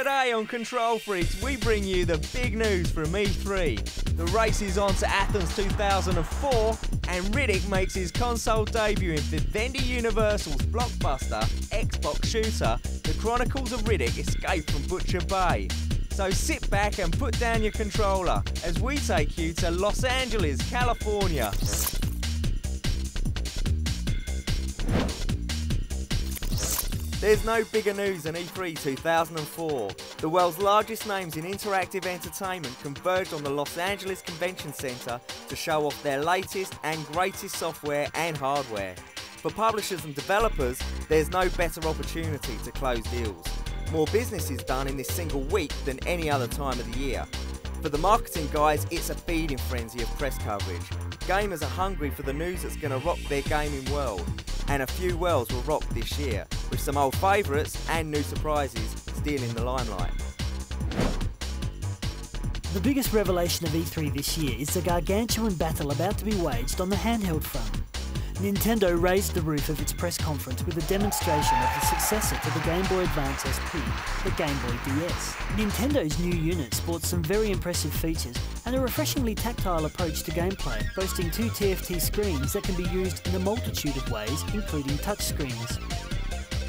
Today on Control Freaks, we bring you the big news from E3. The race is on to Athens 2004, and Riddick makes his console debut in Vivendi Universal's blockbuster Xbox shooter, The Chronicles of Riddick Escape from Butcher Bay. So sit back and put down your controller as we take you to Los Angeles, California. There's no bigger news than E3 2004. The world's largest names in interactive entertainment converged on the Los Angeles Convention Center to show off their latest and greatest software and hardware. For publishers and developers, there's no better opportunity to close deals. More business is done in this single week than any other time of the year. For the marketing guys, it's a feeding frenzy of press coverage. Gamers are hungry for the news that's going to rock their gaming world. And a few worlds will rock this year, with some old favourites and new surprises stealing the limelight. The biggest revelation of E3 this year is the gargantuan battle about to be waged on the handheld front. Nintendo raised the roof of its press conference with a demonstration of the successor to the Game Boy Advance SP, the Game Boy DS. Nintendo's new unit sports some very impressive features and a refreshingly tactile approach to gameplay, boasting 2 TFT screens that can be used in a multitude of ways, including touchscreens.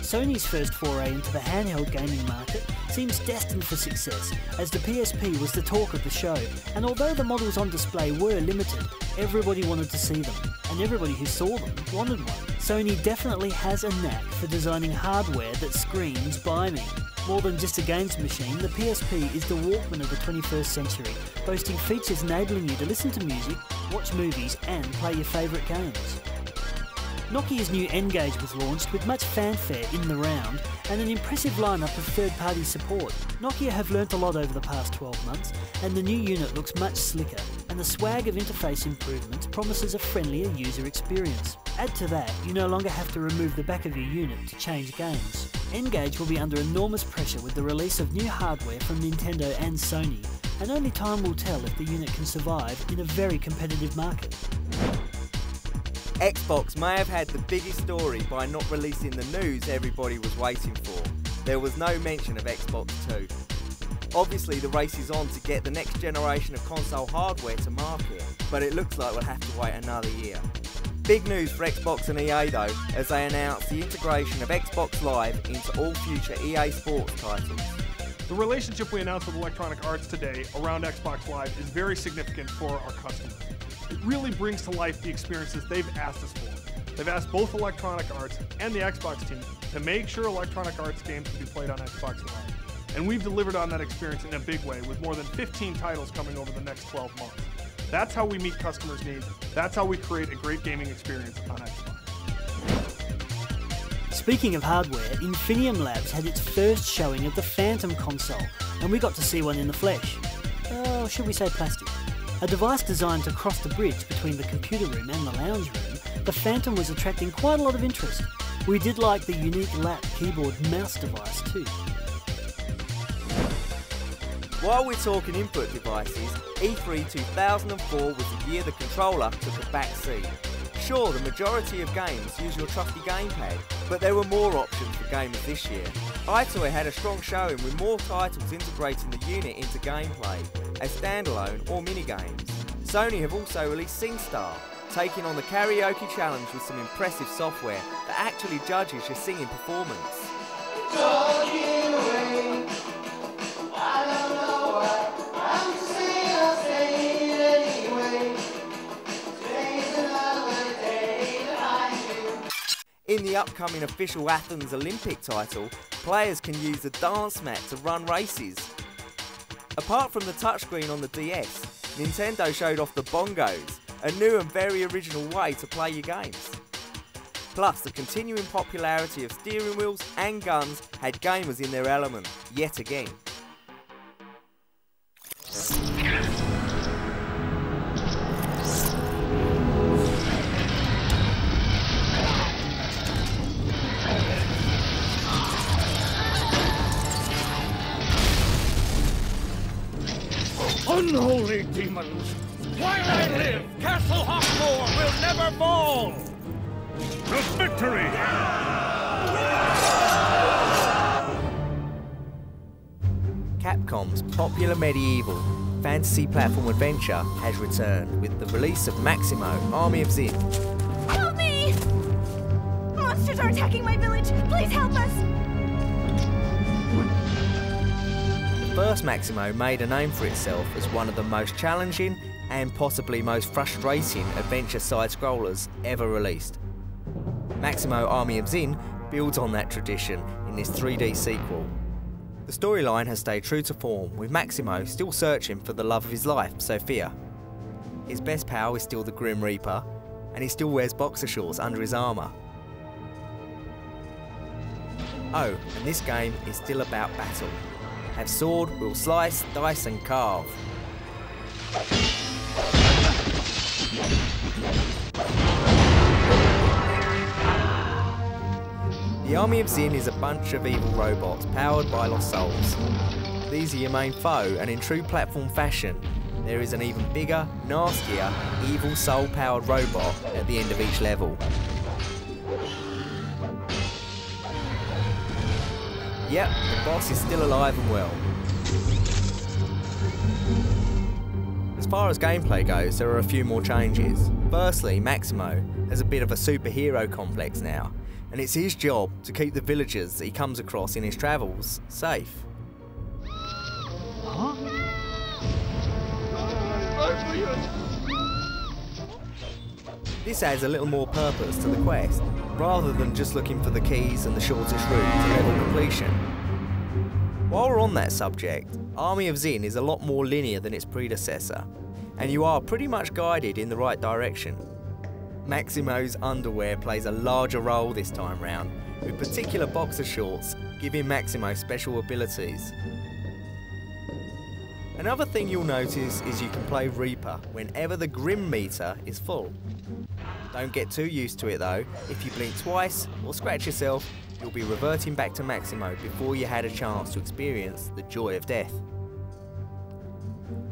Sony's first foray into the handheld gaming market seems destined for success, as the PSP was the talk of the show, and although the models on display were limited, everybody wanted to see them, and everybody who saw them wanted one. Sony definitely has a knack for designing hardware that screams "buy me." More than just a games machine, the PSP is the Walkman of the 21st century, boasting features enabling you to listen to music, watch movies, and play your favourite games. Nokia's new N-Gage was launched with much fanfare in the round and an impressive lineup of third-party support. Nokia have learnt a lot over the past 12 months, and the new unit looks much slicker, and the swag of interface improvements promises a friendlier user experience. Add to that, you no longer have to remove the back of your unit to change games. N-Gage will be under enormous pressure with the release of new hardware from Nintendo and Sony, and only time will tell if the unit can survive in a very competitive market. Xbox may have had the biggest story by not releasing the news everybody was waiting for. There was no mention of Xbox 2. Obviously the race is on to get the next generation of console hardware to market, but it looks like we'll have to wait another year. Big news for Xbox and EA though, as they announced the integration of Xbox Live into all future EA Sports titles. The relationship we announced with Electronic Arts today around Xbox Live is very significant for our customers. It really brings to life the experiences they've asked us for. They've asked both Electronic Arts and the Xbox team to make sure Electronic Arts games can be played on Xbox Live. And we've delivered on that experience in a big way, with more than 15 titles coming over the next 12 months. That's how we meet customers' needs. That's how we create a great gaming experience on Xbox. Speaking of hardware, Infinium Labs had its first showing of the Phantom console, and we got to see one in the flesh. Or should we say plastic? A device designed to cross the bridge between the computer room and the lounge room, the Phantom was attracting quite a lot of interest. We did like the unique lap keyboard mouse device too. While we're talking input devices, E3 2004 was the year the controller took a back seat. Sure, the majority of games use your trusty gamepad, but there were more options for gamers this year. iToy had a strong showing with more titles integrating the unit into gameplay, as standalone or minigames. Sony have also released SingStar, taking on the karaoke challenge with some impressive software that actually judges your singing performance. In the upcoming official Athens Olympic title, players can use the dance mat to run races. Apart from the touchscreen on the DS, Nintendo showed off the bongos, a new and very original way to play your games. Plus, the continuing popularity of steering wheels and guns had gamers in their element, yet again. Unholy demons! While I live, Castle Hawkmoor will never fall! To victory! Capcom's popular medieval fantasy platform adventure has returned with the release of Maximo, Army of Zin. Help me! Monsters are attacking my village! Please help us! The first Maximo made a name for itself as one of the most challenging and possibly most frustrating adventure side-scrollers ever released. Maximo Army of Zin builds on that tradition in this 3D sequel. The storyline has stayed true to form, with Maximo still searching for the love of his life, Sophia. His best pal is still the Grim Reaper, and he still wears boxer shorts under his armour. Oh, and this game is still about battle. Have sword, will slice, dice and carve. The Army of Zin is a bunch of evil robots powered by lost souls. These are your main foe, and in true platform fashion, there is an even bigger, nastier, evil soul-powered robot at the end of each level. Yep, the boss is still alive and well. As far as gameplay goes, there are a few more changes. Firstly, Maximo has a bit of a superhero complex now, and it's his job to keep the villagers that he comes across in his travels safe. Huh? This adds a little more purpose to the quest, rather than just looking for the keys and the shortest route to level completion. While we're on that subject, Army of Zin is a lot more linear than its predecessor, and you are pretty much guided in the right direction. Maximo's underwear plays a larger role this time round, with particular boxer shorts giving Maximo special abilities. Another thing you'll notice is you can play Reaper whenever the Grim meter is full. Don't get too used to it though. If you blink twice or scratch yourself, you'll be reverting back to Maximo before you had a chance to experience the joy of death.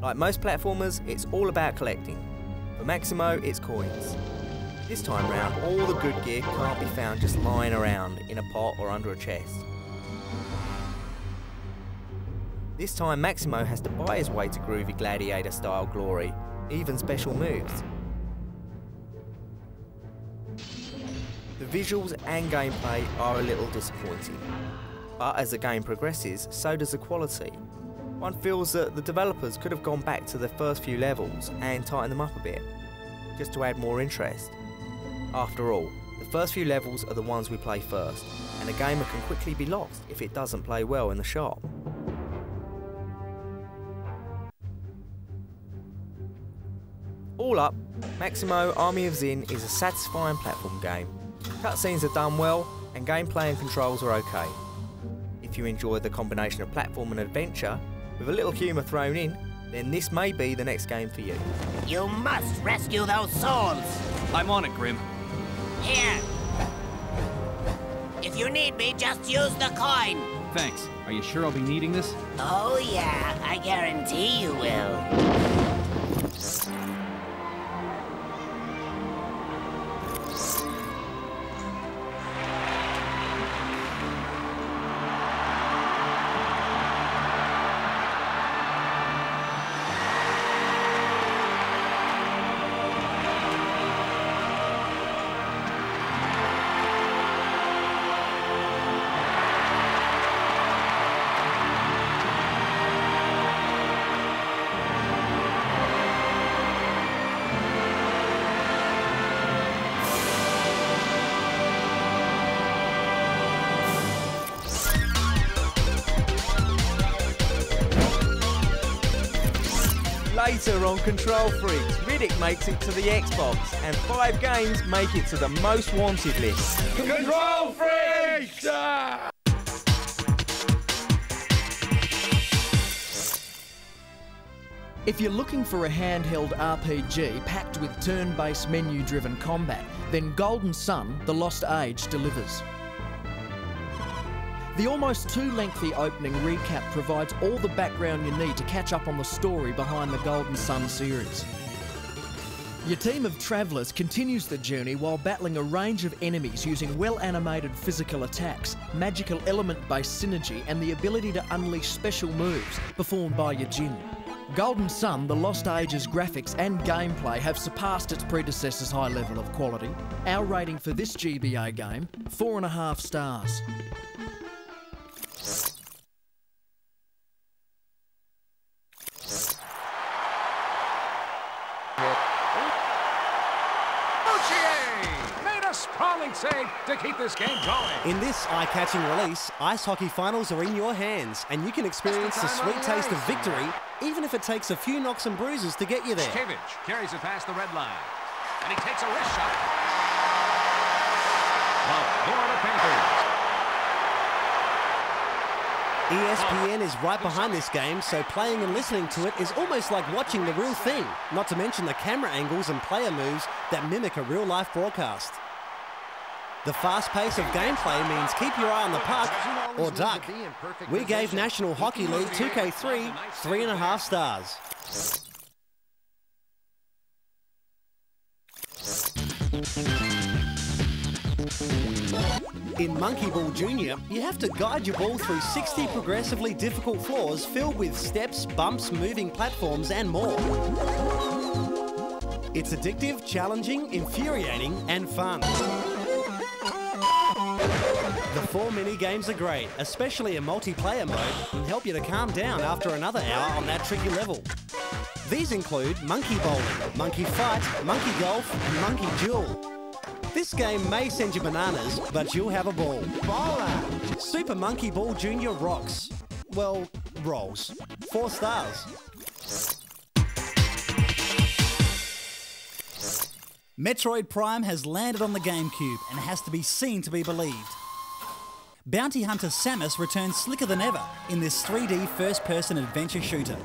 Like most platformers, it's all about collecting. For Maximo, it's coins. This time round, all the good gear can't be found just lying around in a pot or under a chest. This time Maximo has to buy his way to groovy gladiator style glory, even special moves. The visuals and gameplay are a little disappointing, but as the game progresses, so does the quality. One feels that the developers could have gone back to the first few levels and tightened them up a bit, just to add more interest. After all, the first few levels are the ones we play first, and a gamer can quickly be lost if it doesn't play well in the shop. All up, Maximo Army of Zin is a satisfying platform game. Cutscenes are done well, and gameplay and controls are okay. If you enjoy the combination of platform and adventure, with a little humour thrown in, then this may be the next game for you. You must rescue those souls! I'm on it, Grim. Here! If you need me, just use the coin! Thanks. Are you sure I'll be needing this? Oh yeah, I guarantee you will. Later on Control Freaks, Riddick makes it to the Xbox, and 5 games make it to the most wanted list. Control Freaks! If you're looking for a handheld RPG packed with turn-based menu-driven combat, then Golden Sun: The Lost Age delivers. The almost too lengthy opening recap provides all the background you need to catch up on the story behind the Golden Sun series. Your team of travellers continues the journey while battling a range of enemies using well-animated physical attacks, magical element-based synergy and the ability to unleash special moves performed by your djinn. Golden Sun, The Lost Age's graphics and gameplay have surpassed its predecessor's high level of quality. Our rating for this GBA game, 4.5 stars. Sprawling save to keep this game going. In this eye-catching release, ice hockey finals are in your hands, and you can experience the sweet taste of victory, even if it takes a few knocks and bruises to get you there. Kevich carries it past the red line, and he takes a wrist shot. The Florida Panthers. ESPN is right behind this game, so playing and listening to it is almost like watching the real thing, not to mention the camera angles and player moves that mimic a real-life broadcast. The fast pace of gameplay means keep your eye on the puck or duck. We gave National Hockey League 2K3 3.5 stars. In Monkey Ball Junior, you have to guide your ball through 60 progressively difficult floors filled with steps, bumps, moving platforms and more. It's addictive, challenging, infuriating and fun. The 4 mini-games are great, especially in multiplayer mode, and help you to calm down after another hour on that tricky level. These include Monkey Bowling, Monkey Fight, Monkey Golf, and Monkey Duel. This game may send you bananas, but you'll have a ball. Super Monkey Ball Junior rocks. Well, rolls. 4 stars. Metroid Prime has landed on the GameCube and has to be seen to be believed. Bounty hunter Samus returns slicker than ever in this 3D first-person adventure shooter.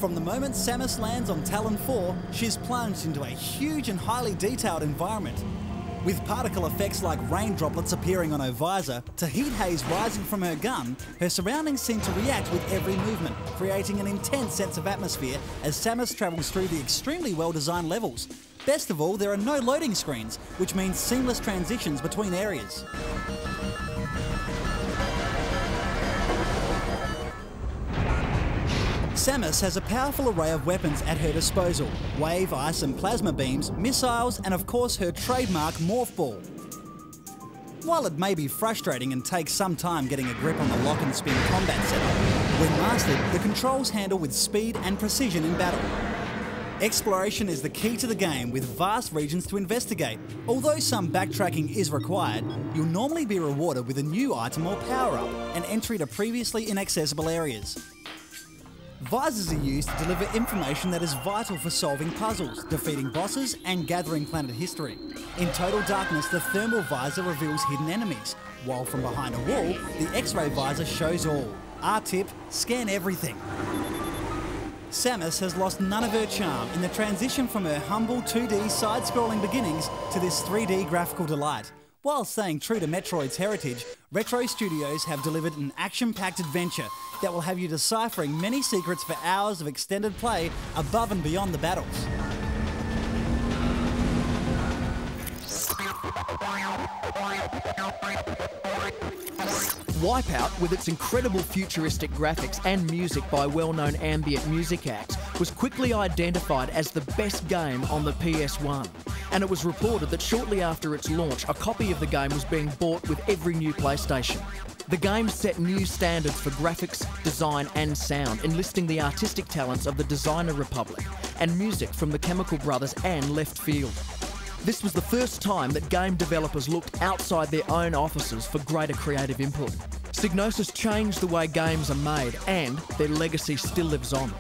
From the moment Samus lands on Talon 4, she's plunged into a huge and highly detailed environment. With particle effects like rain droplets appearing on her visor to heat haze rising from her gun, her surroundings seem to react with every movement, creating an intense sense of atmosphere as Samus travels through the extremely well-designed levels. Best of all, there are no loading screens, which means seamless transitions between areas. Samus has a powerful array of weapons at her disposal: wave, ice and plasma beams, missiles and of course her trademark Morph Ball. While it may be frustrating and take some time getting a grip on the lock and spin combat setup, when mastered, the controls handle with speed and precision in battle. Exploration is the key to the game, with vast regions to investigate. Although some backtracking is required, you'll normally be rewarded with a new item or power-up and entry to previously inaccessible areas. Visors are used to deliver information that is vital for solving puzzles, defeating bosses and gathering planet history. In Total Darkness, the thermal visor reveals hidden enemies, while from behind a wall, the X-ray visor shows all. Our tip, scan everything. Samus has lost none of her charm in the transition from her humble 2D side-scrolling beginnings to this 3D graphical delight. While staying true to Metroid's heritage, Retro Studios have delivered an action-packed adventure that will have you deciphering many secrets for hours of extended play above and beyond the battles. Wipeout, with its incredible futuristic graphics and music by well-known ambient music acts, was quickly identified as the best game on the PS1. And it was reported that shortly after its launch, a copy of the game was being bought with every new PlayStation. The game set new standards for graphics, design and sound, enlisting the artistic talents of the Designer Republic and music from the Chemical Brothers and Left Field. This was the first time that game developers looked outside their own offices for greater creative input. Psygnosis changed the way games are made, and their legacy still lives on.